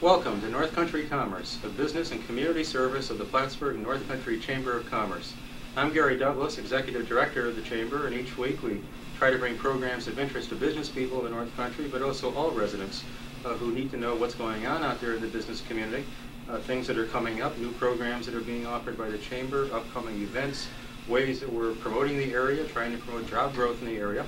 Welcome to North Country Commerce, a business and community service of the Plattsburgh North Country Chamber of Commerce. I'm Gary Douglas, Executive Director of the Chamber, and each week we try to bring programs of interest to business people in the North Country, but also all residents who need to know what's going on out there in the business community, things that are coming up, new programs that are being offered by the Chamber, upcoming events, ways that we're promoting the area, trying to promote job growth in the area.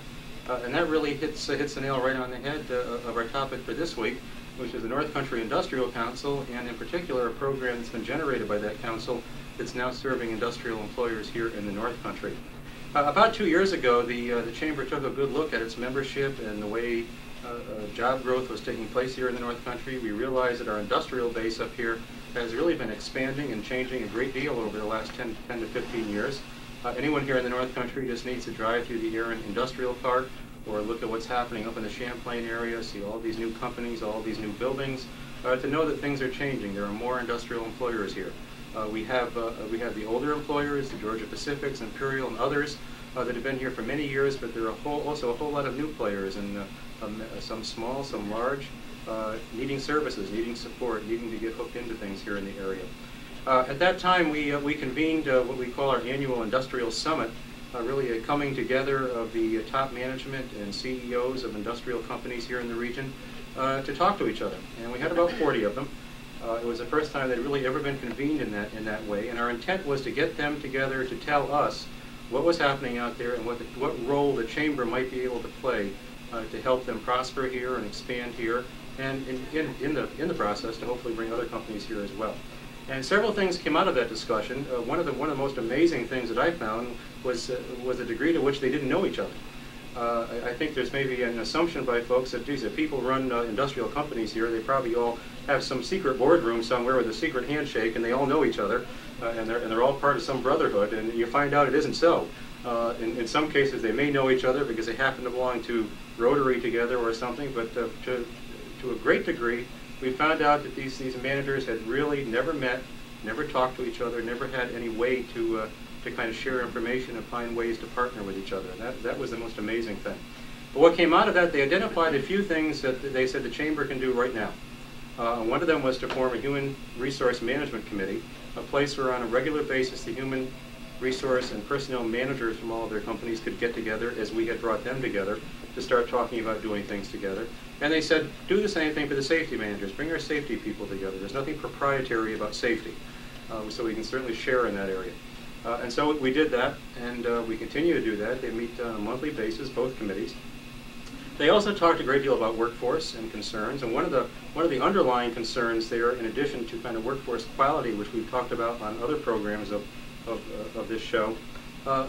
And that really hits the nail right on the head of our topic for this week, which is the North Country Industrial Council, and in particular a program that's been generated by that council that's now serving industrial employers here in the North Country. About 2 years ago, the Chamber took a good look at its membership and the way job growth was taking place here in the North Country. We realized that our industrial base up here has really been expanding and changing a great deal over the last 10 to 15 years. Anyone here in the North Country just needs to drive through the Aaron Industrial Park or look at what's happening up in the Champlain area, see all these new companies, all these new buildings, to know that things are changing. There are more industrial employers here. We have the older employers, the Georgia Pacifics, Imperial, and others that have been here for many years, but there are also a whole lot of new players, and some small, some large, needing services, needing support, needing to get hooked into things here in the area. At that time, we convened what we call our annual Industrial Summit, really a coming together of the top management and CEOs of industrial companies here in the region to talk to each other. And we had about 40 of them. It was the first time they'd really ever been convened in that way. And our intent was to get them together to tell us what was happening out there and what role the Chamber might be able to play to help them prosper here and expand here, and in the process to hopefully bring other companies here as well. And several things came out of that discussion. One of the most amazing things that I found was the degree to which they didn't know each other. I think there's maybe an assumption by folks that, geez, if people run industrial companies here, they probably all have some secret boardroom somewhere with a secret handshake, and they all know each other, and they're all part of some brotherhood. And you find out it isn't so. In some cases, they may know each other because they happen to belong to Rotary together or something, but to a great degree, we found out that these managers had really never met, never talked to each other, never had any way to kind of share information and find ways to partner with each other. And that was the most amazing thing. But what came out of that, they identified a few things that they said the Chamber can do right now. One of them was to form a Human Resource Management Committee, a place where on a regular basis the human resource and personnel managers from all of their companies could get together, as we had brought them together, to start talking about doing things together. And they said, do the same thing for the safety managers. Bring our safety people together. There's nothing proprietary about safety, so we can certainly share in that area. And so we did that, and we continue to do that. They meet on a monthly basis, both committees. They also talked a great deal about workforce and concerns, and one of the underlying concerns there, in addition to kind of workforce quality, which we've talked about on other programs of this show,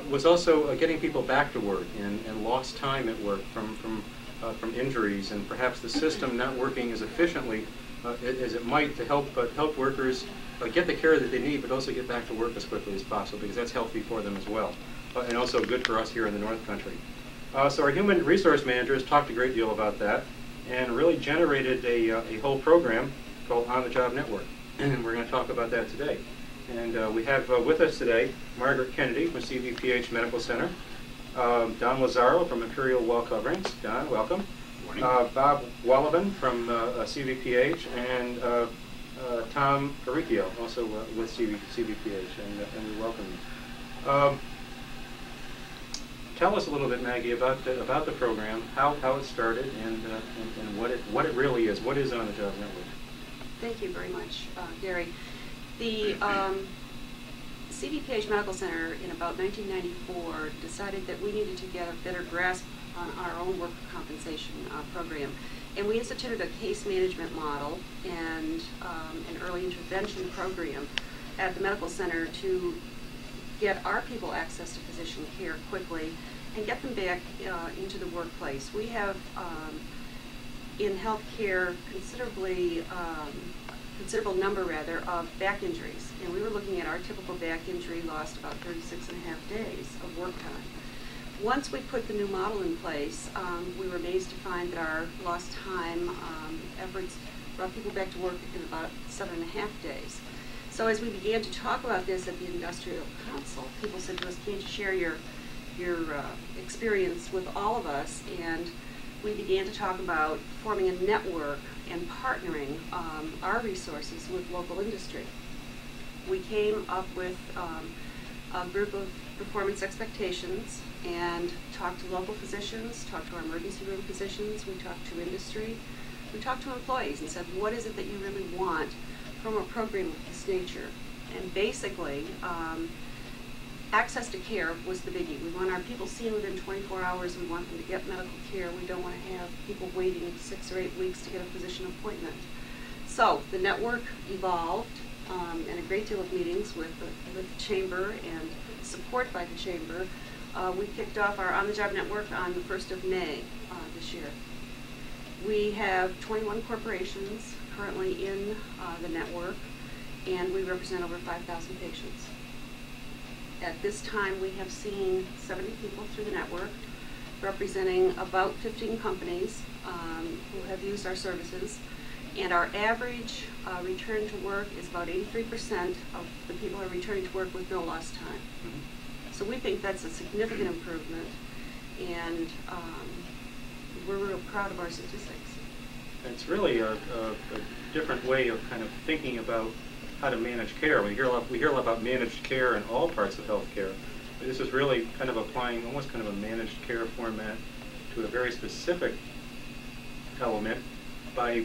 was also getting people back to work and lost time at work from injuries, and perhaps the system not working as efficiently as it might to help workers get the care that they need, but also get back to work as quickly as possible, because that's healthy for them as well, and also good for us here in the North Country. So our human resource managers talked a great deal about that, and really generated a whole program called On the Job Network, and we're going to talk about that today. And we have with us today Margaret Kennedy from CVPH Medical Center, Don Lazaro from Imperial Wall Coverings. Don, welcome. Morning. Bob Wallavan from CVPH, and Tom Caricchio, also with CVPH, and we welcome you. Tell us a little bit, Maggie, about the program, how it started, and what it really is. What is On the Job Network? Thank you very much, Gary. The CVPH Medical Center in about 1994 decided that we needed to get a better grasp on our own worker compensation program. And we instituted a case management model and an early intervention program at the medical center to get our people access to physician care quickly and get them back into the workplace. We have in healthcare considerable number of back injuries, and we were looking at our typical back injury lost about 36.5 days of work time. Once we put the new model in place, we were amazed to find that our lost time efforts brought people back to work in about 7.5 days. So as we began to talk about this at the Industrial Council, people said to us, can't you share your experience with all of us? And we began to talk about forming a network and partnering our resources with local industry. We came up with a group of performance expectations and talked to local physicians, talked to our emergency room physicians, we talked to industry, we talked to employees and said, what is it that you really want from a program of this nature? And basically, access to care was the biggie. We want our people seen within 24 hours. We want them to get medical care. We don't want to have people waiting 6 or 8 weeks to get a physician appointment. So the network evolved, and a great deal of meetings with the Chamber and support by the Chamber. We kicked off our on-the-job network on the 1st of May this year. We have 21 corporations currently in the network, and we represent over 5,000 patients. At this time, we have seen 70 people through the network, representing about 15 companies who have used our services. And our average return to work is about 83% of the people are returning to work with no lost time. Mm-hmm. So we think that's a significant improvement, and we're real proud of our statistics. It's really a different way of kind of thinking about how to manage care. We hear a lot about managed care in all parts of healthcare. But this is really kind of applying almost kind of a managed care format to a very specific element by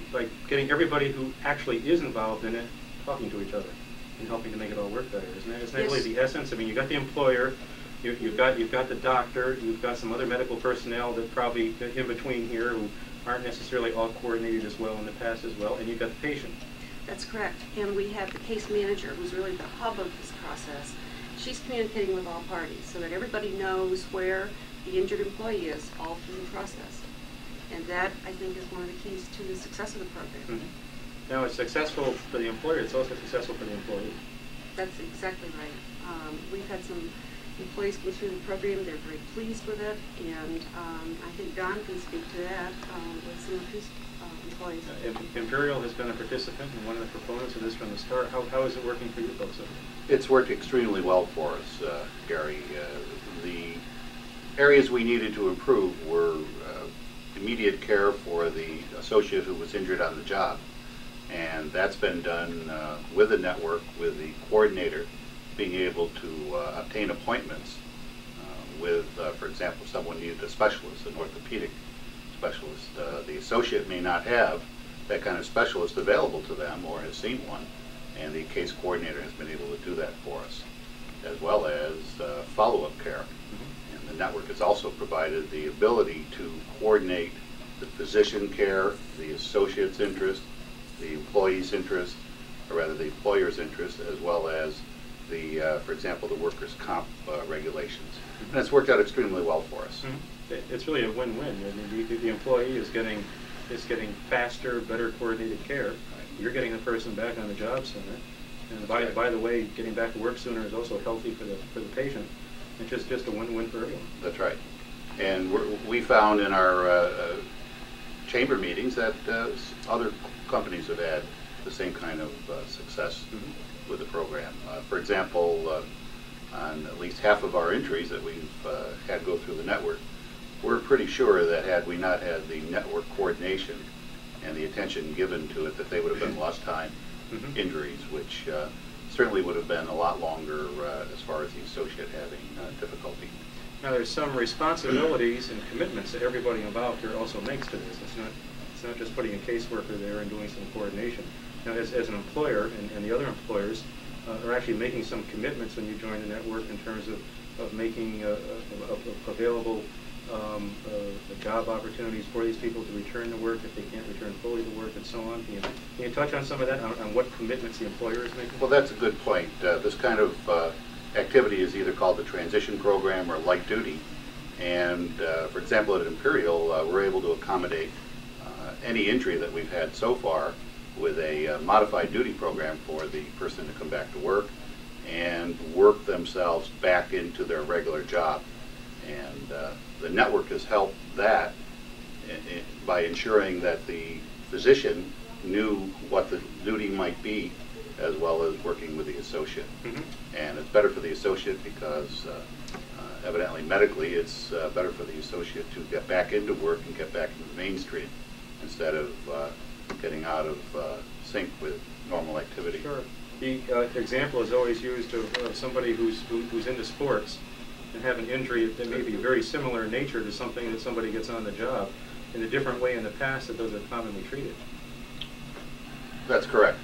getting everybody who actually is involved in it talking to each other and helping to make it all work better. Isn't that Yes. really the essence? I mean, you've got the employer, you've got the doctor, you've got some other medical personnel that probably in between here who aren't necessarily all coordinated as well in the past as well, and you've got the patient. That's correct. And we have the case manager, who's really the hub of this process. She's communicating with all parties so that everybody knows where the injured employee is all through the process. And that, I think, is one of the keys to the success of the program. Mm-hmm. Now, it's successful for the employer, it's also successful for the employee. That's exactly right. We've had some employees go through the program. They're very pleased with it, and I think Don can speak to that with some of his employees. Imperial has been a participant and one of the proponents of this from the start. How is it working for you folks? It's worked extremely well for us, Gary. The areas we needed to improve were immediate care for the associate who was injured on the job. And that's been done with the network, with the coordinator being able to obtain appointments with, for example, someone needed a specialist, an orthopedic specialist. The associate may not have that kind of specialist available to them or has seen one, and the case coordinator has been able to do that for us, as well as follow-up care. Mm-hmm. And the network has also provided the ability to coordinate the physician care, the associate's interest, the employee's interest, or rather the employer's interest, as well as the, for example, the workers' comp regulations. And it's worked out extremely well for us. Mm-hmm. It's really a win-win. I mean, the employee is getting faster, better coordinated care. Right. You're getting the person back on the job sooner. And by the way, getting back to work sooner is also healthy for the patient. It's just a win-win for everyone. That's right. And we found in our chamber meetings that other companies have had the same kind of success mm-hmm. with the program. For example, on at least half of our entries that we've had go through the network, we're pretty sure that had we not had the network coordination and the attention given to it, that they would have been lost time mm-hmm. injuries, which certainly would have been a lot longer as far as the associate having difficulty. Now, there's some responsibilities and commitments that everybody involved here also makes to this. It's not just putting a caseworker there and doing some coordination. Now, as an employer and the other employers are actually making some commitments when you join the network in terms of making available job opportunities for these people to return to work if they can't return fully to work and so on. Can you touch on some of that, on what commitments the employer is making? Well, that's a good point. This kind of activity is either called the transition program or light duty. And for example, at Imperial, we're able to accommodate any injury that we've had so far with a modified duty program for the person to come back to work and work themselves back into their regular job. And the network has helped that by ensuring that the physician knew what the duty might be, as well as working with the associate. Mm-hmm. And it's better for the associate because evidently medically it's better for the associate to get back into work and get back into the mainstream instead of getting out of sync with normal activity. Sure. The example is always used of somebody who's into sports and have an injury that may be very similar in nature to something that somebody gets on the job in a different way in the past that those are commonly treated. That's correct.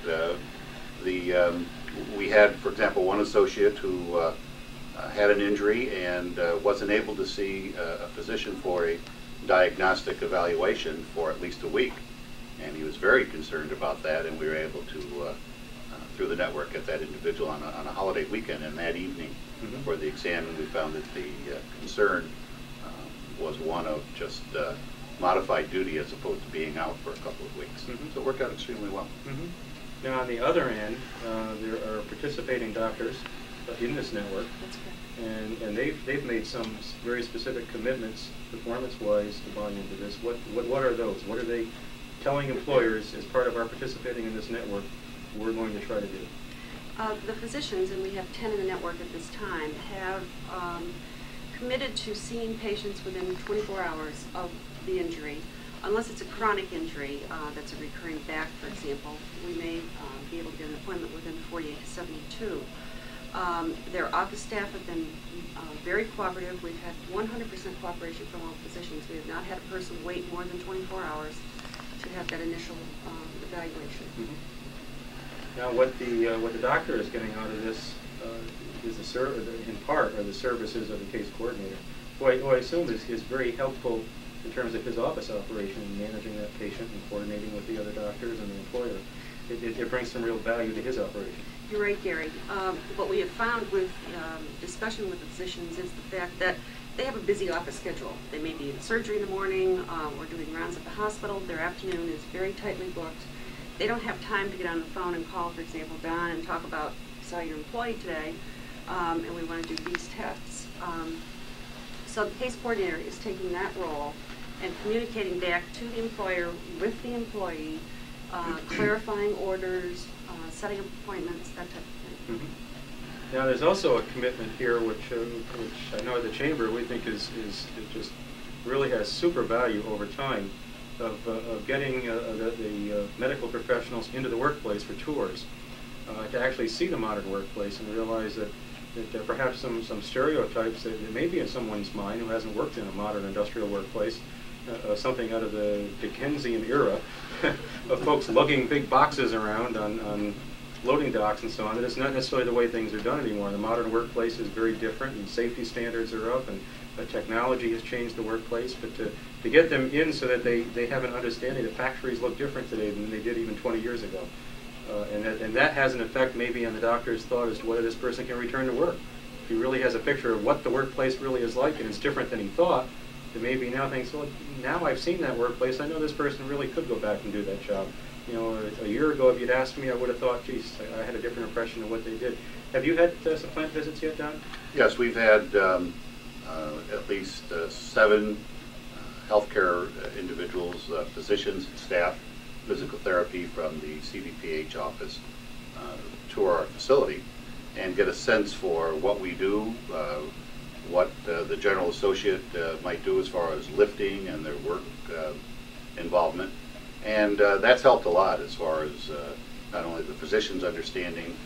We had, for example, one associate who had an injury and wasn't able to see a physician for a diagnostic evaluation for at least a week. And he was very concerned about that, and we were able to, through the network, get that individual on a holiday weekend and that evening for the exam, and we found that the concern was one of just modified duty as opposed to being out for a couple of weeks. So it worked out extremely well. Now, on the other end, there are participating doctors in this network. That's correct. And they've made some very specific commitments, performance-wise, to buying into this. What are those? What are they telling employers as part of our participating in this network we're going to try to do? The physicians, and we have 10 in the network at this time, have committed to seeing patients within 24 hours of the injury. Unless it's a chronic injury that's a recurring back, for example, we may be able to get an appointment within 48 to 72. Their office staff have been very cooperative. We've had 100% cooperation from all physicians. We have not had a person wait more than 24 hours to have that initial evaluation. Now, what the doctor is getting out of this is in part are the services of the case coordinator, who I assume is very helpful in terms of his office operation and managing that patient and coordinating with the other doctors and the employer. It brings some real value to his operation. You're right, Gary. What we have found with discussion with the physicians is the fact that they have a busy office schedule. They may be in surgery in the morning or doing rounds at the hospital. Their afternoon is very tightly booked. They don't have time to get on the phone and call, for example, Don and talk about, saw your employee today, and we want to do these tests. So the case coordinator is taking that role and communicating back to the employer with the employee, clarifying orders, setting up appointments, that type of thing. Now, there's also a commitment here, which I know at the Chamber we think is just really has super value over time, of getting the medical professionals into the workplace for tours, to actually see the modern workplace and realize that perhaps some stereotypes that may be in someone's mind who hasn't worked in a modern industrial workplace, something out of the Dickensian era, of folks lugging big boxes around on loading docks and so on. That it's not necessarily the way things are done anymore. The modern workplace is very different, and safety standards are up, and technology has changed the workplace. But to get them in so that they have an understanding that factories look different today than they did even 20 years ago. And that has an effect maybe on the doctor's thought as to whether this person can return to work. If he really has a picture of what the workplace really is like and it's different than he thought, then maybe now thinks, well, now I've seen that workplace, I know this person really could go back and do that job. You know, a year ago, if you'd asked me, I would have thought, geez, I had a different impression of what they did. Have you had some plant visits yet, Don? Yes, we've had at least 7 healthcare individuals, physicians and staff, physical therapy from the CVPH office tour our facility and get a sense for what we do, what the general associate might do as far as lifting and their work involvement. And that's helped a lot as far as not only the physicians understanding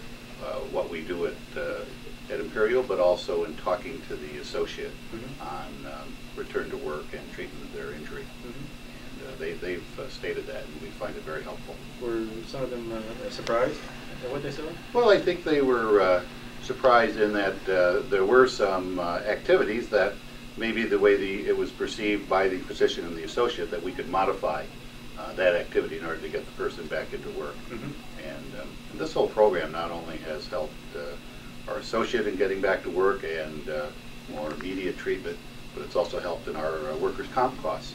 what we do at Imperial, but also in talking to the associate on return to work and treatment of their injury. And they've stated that, and we find it very helpful. Were some of them surprised at what they saw? Well, I think they were surprised in that there were some activities that maybe the way it was perceived by the physician and the associate that we could modify that activity in order to get the person back into work. And this whole program not only has helped our associate in getting back to work and more immediate treatment, but it's also helped in our workers' comp costs,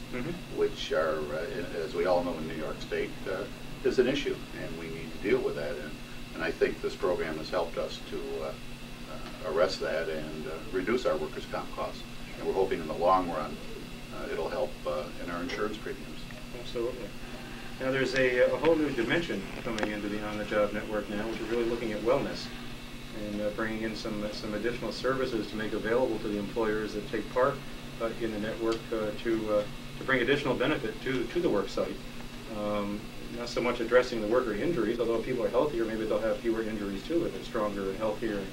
which are, as we all know in New York State, is an issue, and we need to deal with that. And I think this program has helped us to arrest that and reduce our workers' comp costs. And we're hoping in the long run it'll help in our insurance premiums. Absolutely. Now there's a whole new dimension coming into the On-the-Job network now, which is really looking at wellness. and bringing in some additional services to make available to the employers that take part in the network to bring additional benefit to the work site. Not so much addressing the worker injuries, although people are healthier, maybe they'll have fewer injuries too if they're stronger and healthier and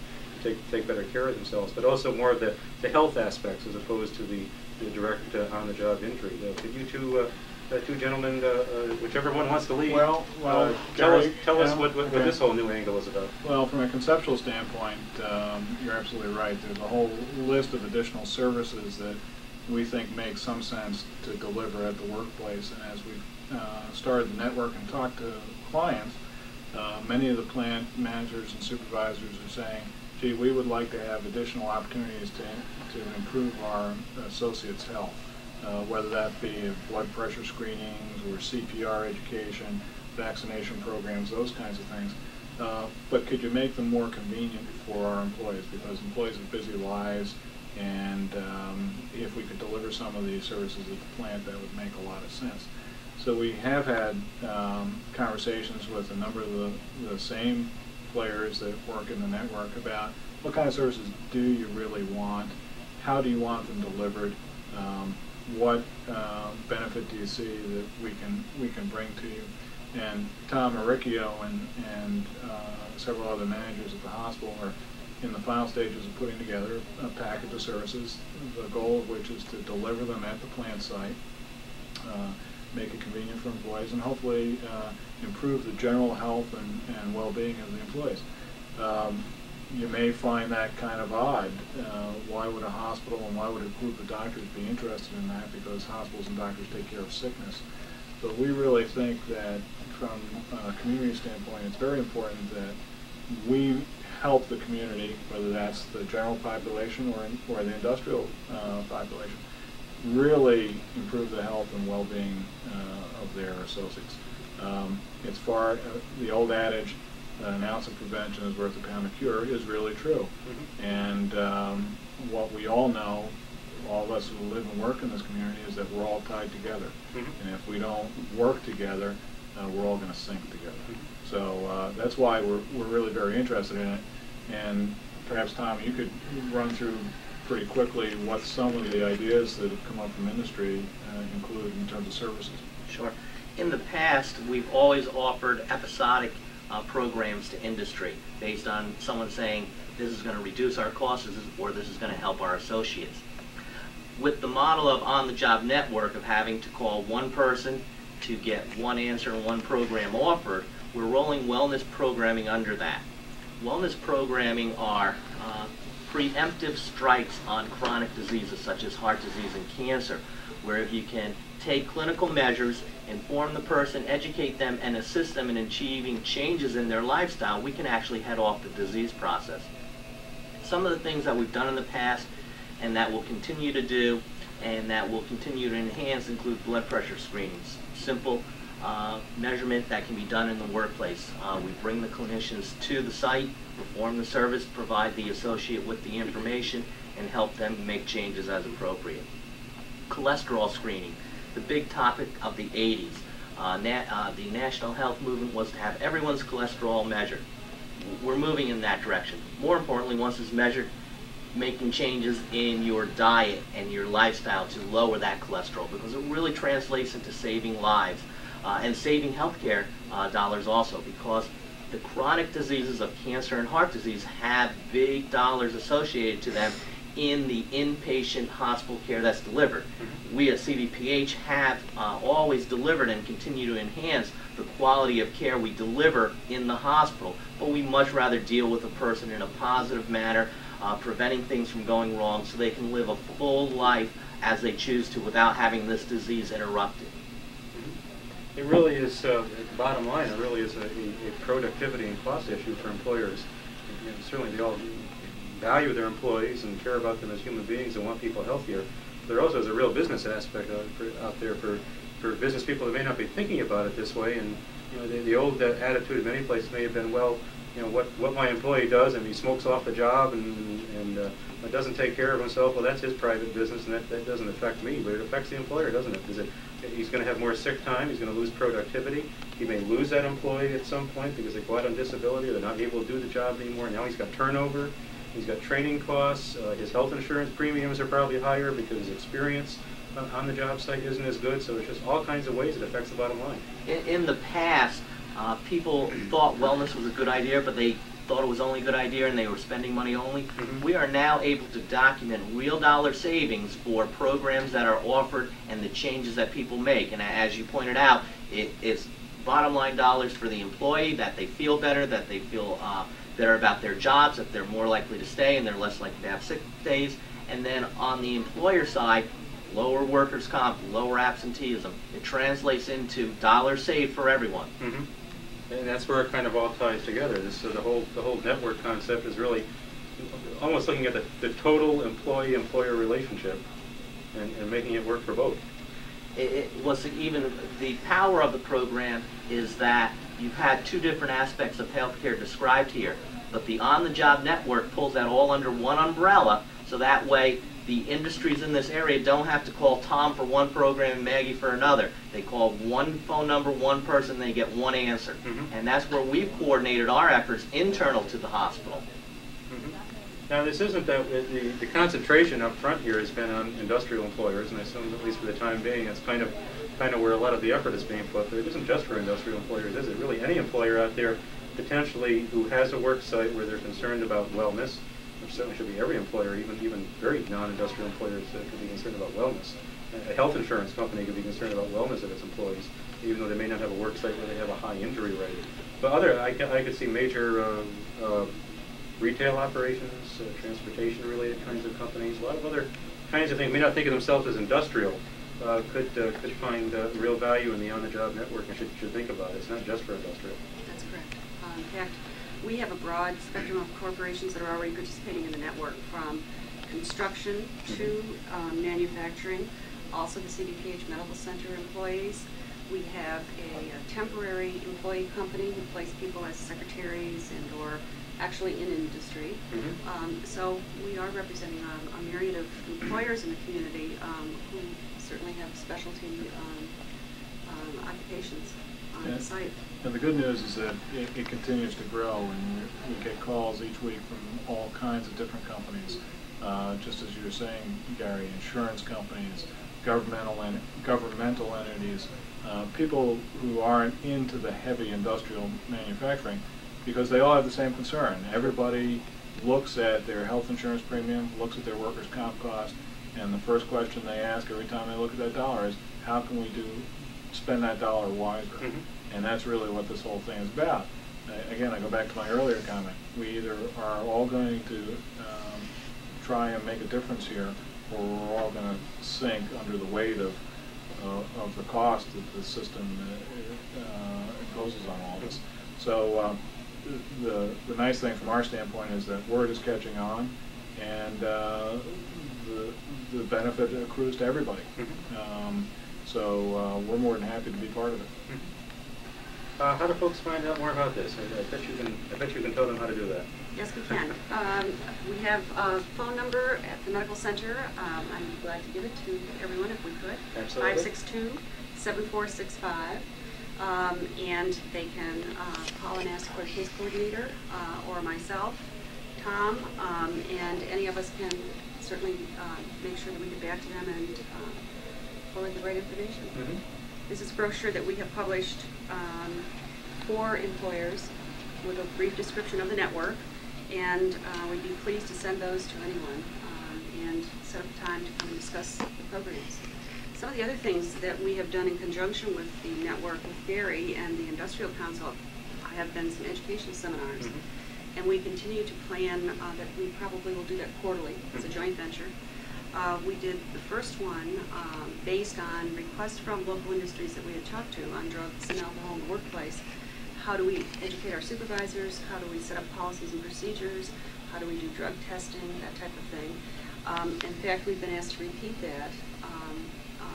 take better care of themselves, but also more of the health aspects as opposed to the direct on-the-job injury. Could you two gentlemen, whichever one wants to lead, tell us what this whole new angle is about. Well, from a conceptual standpoint, you're absolutely right. There's a whole list of additional services that we think make some sense to deliver at the workplace. And as we've started the network and talked to clients, many of the plant managers and supervisors are saying, gee, we would like to have additional opportunities to improve our associates' health, whether that be blood pressure screenings or CPR education, vaccination programs, those kinds of things. But could you make them more convenient for our employees? Because employees have busy lives, and if we could deliver some of these services at the plant, that would make a lot of sense. So we have had conversations with a number of the same players that work in the network about what kind of services do you really want, how do you want them delivered, what benefit do you see that we can bring to you. And Tom Maricchio and several other managers at the hospital are in the final stages of putting together a package of services, the goal of which is to deliver them at the plant site, make it convenient for employees, and hopefully improve the general health and well-being of the employees. You may find that kind of odd. Why would a hospital and why would a group of doctors be interested in that? Because hospitals and doctors take care of sickness. But we really think that from a community standpoint, it's very important that we help the community, whether that's the general population or the industrial population, really improve the health and well-being of their associates. It's the old adage, an ounce of prevention is worth a pound of cure, is really true. Mm-hmm. And what we all know, all of us who live and work in this community, is that we're all tied together. Mm-hmm. And if we don't work together, we're all going to sink together. Mm-hmm. So that's why we're really very interested in it. And perhaps, Tom, you could run through pretty quickly what some of the ideas that have come up from industry include in terms of services. Sure. In the past, we've always offered episodic programs to industry based on someone saying this is going to reduce our costs or this is going to help our associates. With the model of on-the-job network of having to call one person to get one answer and one program offered, we're rolling wellness programming under that. Wellness programming are preemptive strikes on chronic diseases such as heart disease and cancer, where if you can take clinical measures, inform the person, educate them, and assist them in achieving changes in their lifestyle, we can actually head off the disease process. Some of the things that we've done in the past and that we'll continue to do and that we'll continue to enhance include blood pressure screenings. Simple measurement that can be done in the workplace. We bring the clinicians to the site, perform the service, provide the associate with the information, and help them make changes as appropriate. Cholesterol screening, the big topic of the 80s. The national health movement was to have everyone's cholesterol measured. We're moving in that direction. More importantly, once it's measured, making changes in your diet and your lifestyle to lower that cholesterol, because it really translates into saving lives and saving healthcare dollars also, because the chronic diseases of cancer and heart disease have big dollars associated to them in the inpatient hospital care that's delivered. We at CVPH have always delivered and continue to enhance the quality of care we deliver in the hospital, but we much rather deal with a person in a positive manner, preventing things from going wrong so they can live a full life as they choose to without having this disease interrupted. It really is, bottom line, it really is a productivity and cost issue for employers. And certainly they all value their employees and care about them as human beings and want people healthier. There also is a real business aspect out there for business people that may not be thinking about it this way. And you know, the old attitude in many places may have been, well, what my employee does, and he smokes off the job and doesn't take care of himself, well, that's his private business, and that doesn't affect me, but it affects the employer, doesn't it? Because he's going to have more sick time, he's going to lose productivity, he may lose that employee at some point because they go out on disability, or they're not able to do the job anymore. Now he's got turnover, he's got training costs, his health insurance premiums are probably higher because his experience on the job site isn't as good, so it's just all kinds of ways it affects the bottom line. In the past, people thought wellness was a good idea, but they thought it was only a good idea and they were spending money only. We are now able to document real dollar savings for programs that are offered and the changes that people make. And as you pointed out, it's bottom line dollars for the employee, that they feel better, that they feel better about their jobs, that they're more likely to stay and they're less likely to have sick days. And then on the employer side, lower workers' comp, lower absenteeism. It translates into dollars saved for everyone. And that's where it kind of all ties together. The whole network concept is really almost looking at the total employee-employer relationship and making it work for both. It was even the power of the program is that you've had two different aspects of healthcare described here, but the on-the-job network pulls that all under one umbrella, so that way the industries in this area don't have to call Tom for one program and Maggie for another. They call one phone number, one person, they get one answer. And that's where we've coordinated our efforts internal to the hospital. Now, this isn't that the concentration up front here has been on industrial employers, and I assume, at least for the time being, that's kind of where a lot of the effort is being put. But it isn't just for industrial employers, is it? Really, any employer out there potentially who has a work site where they're concerned about wellness, which certainly should be every employer, even very non-industrial employers could be concerned about wellness. A health insurance company could be concerned about wellness of its employees, even though they may not have a work site where they have a high injury rate. But I could see major retail operations, transportation-related kinds of companies, a lot of other kinds of things may not think of themselves as industrial, could find real value in the on-the-job network and should think about it. It's not just for industrial. That's correct. In fact, we have a broad spectrum of corporations that are already participating in the network, from construction to manufacturing, also the CDPH Medical Center employees. We have a temporary employee company who place people as secretaries and or actually in industry. So we are representing a myriad of employers in the community who certainly have specialty occupations on the site. And the good news is that it continues to grow, and we get calls each week from all kinds of different companies. Just as you were saying, Gary, insurance companies, governmental entities, people who aren't into the heavy industrial manufacturing, because they all have the same concern. Everybody looks at their health insurance premium, looks at their workers' comp cost, and the first question they ask every time they look at that dollar is, how can we spend that dollar wiser? And that's really what this whole thing is about. Again, I go back to my earlier comment. We either are all going to try and make a difference here, or we're all going to sink under the weight of the cost that the system imposes on all this. So the nice thing from our standpoint is that word is catching on, and the benefit accrues to everybody. So we're more than happy to be part of it. How do folks find out more about this? I bet you can tell them how to do that. Yes, we can. We have a phone number at the medical center. I'm glad to give it to everyone if we could. Absolutely. 562-7465. And they can call and ask for a case coordinator or myself, Tom, and any of us can certainly make sure that we get back to them and forward the right information. This is a brochure that we have published for employers with a brief description of the network, and we'd be pleased to send those to anyone and set up a time to come and discuss the programs. Some of the other things that we have done in conjunction with the network with Gary and the Industrial Council have been some education seminars. And we continue to plan that we probably will do that quarterly. It's a joint venture. We did the first one based on requests from local industries that we had talked to on drugs and alcohol in the workplace. How do we educate our supervisors? How do we set up policies and procedures? How do we do drug testing, that type of thing? In fact, we've been asked to repeat that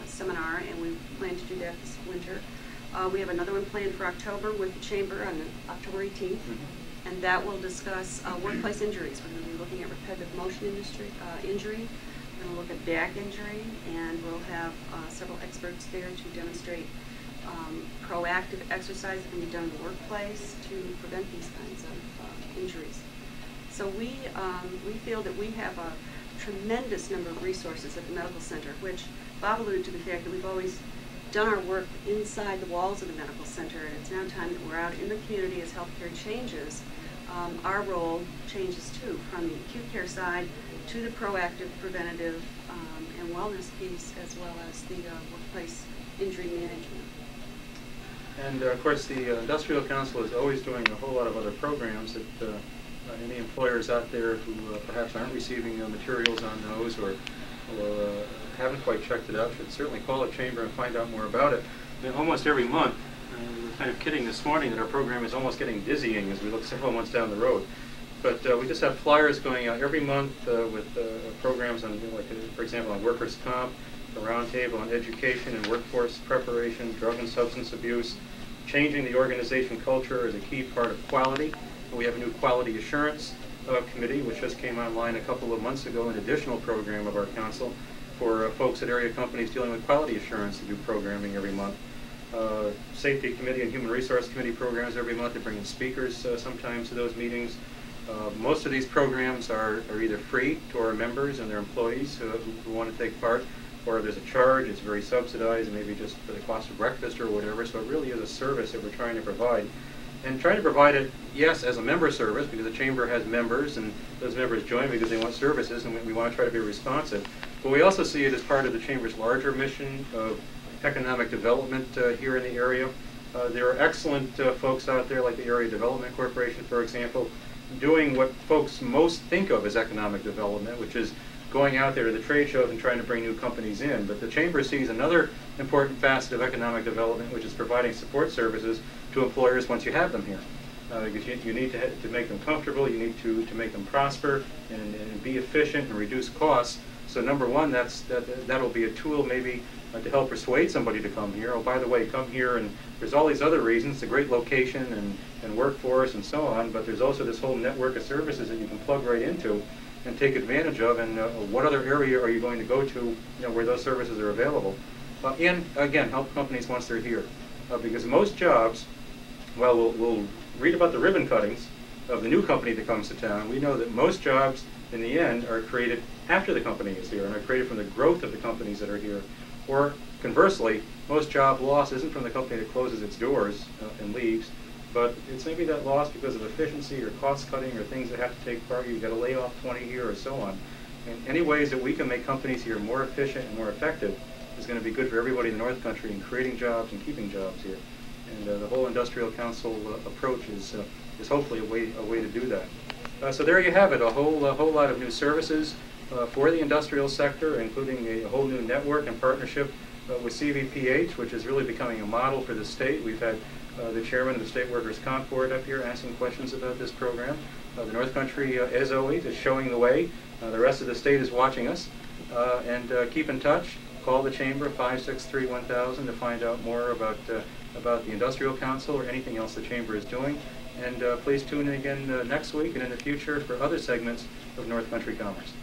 seminar, and we plan to do that this winter. We have another one planned for October with the Chamber on October 18th. and that will discuss workplace injuries. We're going to be looking at repetitive motion injury. We're going to look at back injury, and we'll have several experts there to demonstrate proactive exercise that can be done in the workplace to prevent these kinds of injuries. So we feel that we have a tremendous number of resources at the medical center, which Bob alluded to the fact that we've always done our work inside the walls of the medical center, and it's now time that we're out in the community as healthcare changes. Our role changes too, from the acute care side to the proactive, preventative, and wellness piece, as well as the workplace injury management. And of course, the Industrial Council is always doing a whole lot of other programs that any employers out there who perhaps aren't receiving materials on those or haven't quite checked it out should certainly call the Chamber and find out more about it. I mean, almost every month, we were kind of kidding this morning that our program is almost getting dizzying as we look several months down the road. But we just have flyers going out every month with programs on, like, for example, on workers' comp, a roundtable on education and workforce preparation, drug and substance abuse. Changing the organization culture is a key part of quality. We have a new quality assurance committee, which just came online a couple of months ago, an additional program of our council for folks at area companies dealing with quality assurance to do programming every month. Safety committee and human resource committee programs every month. They bring in speakers sometimes to those meetings. Most of these programs are either free to our members and their employees who want to take part, or if there's a charge, it's very subsidized, maybe just for the cost of breakfast or whatever. So it really is a service that we're trying to provide. And trying to provide it, yes, as a member service, because the Chamber has members, and those members join because they want services, and we want to try to be responsive. But we also see it as part of the Chamber's larger mission of economic development here in the area. There are excellent folks out there, like the Area Development Corporation, for example, doing what folks most think of as economic development, which is going out there to the trade shows and trying to bring new companies in. But the Chamber sees another important facet of economic development, which is providing support services to employers once you have them here. Because you need to make them comfortable, you need to make them prosper and be efficient and reduce costs. So number one, that'll be a tool maybe to help persuade somebody to come here. Oh, by the way, come here, and there's all these other reasons, the great location and workforce and so on, but there's also this whole network of services that you can plug right into and take advantage of, and what other area are you going to go to, where those services are available. And again, help companies once they're here. Because most jobs, well, we'll read about the ribbon cuttings of the new company that comes to town. We know that most jobs in the end are created after the company is here and are created from the growth of the companies that are here. Or conversely, most job loss isn't from the company that closes its doors and leaves, but it's maybe that loss because of efficiency or cost cutting or things that have to take part. You've got to lay off 20 here or so on. And any ways that we can make companies here more efficient and more effective is going to be good for everybody in the North Country in creating jobs and keeping jobs here. And the whole Industrial Council approach is hopefully a way to do that. So there you have it, a whole lot of new services for the industrial sector, including a whole new network and partnership with CVPH, which is really becoming a model for the state. We've had the chairman of the State Workers' Comp Board up here asking questions about this program. The North Country, as always, is showing the way. The rest of the state is watching us. And keep in touch. Call the Chamber, 563-1000, to find out more about the Industrial Council or anything else the Chamber is doing. And please tune in again next week and in the future for other segments of North Country Commerce.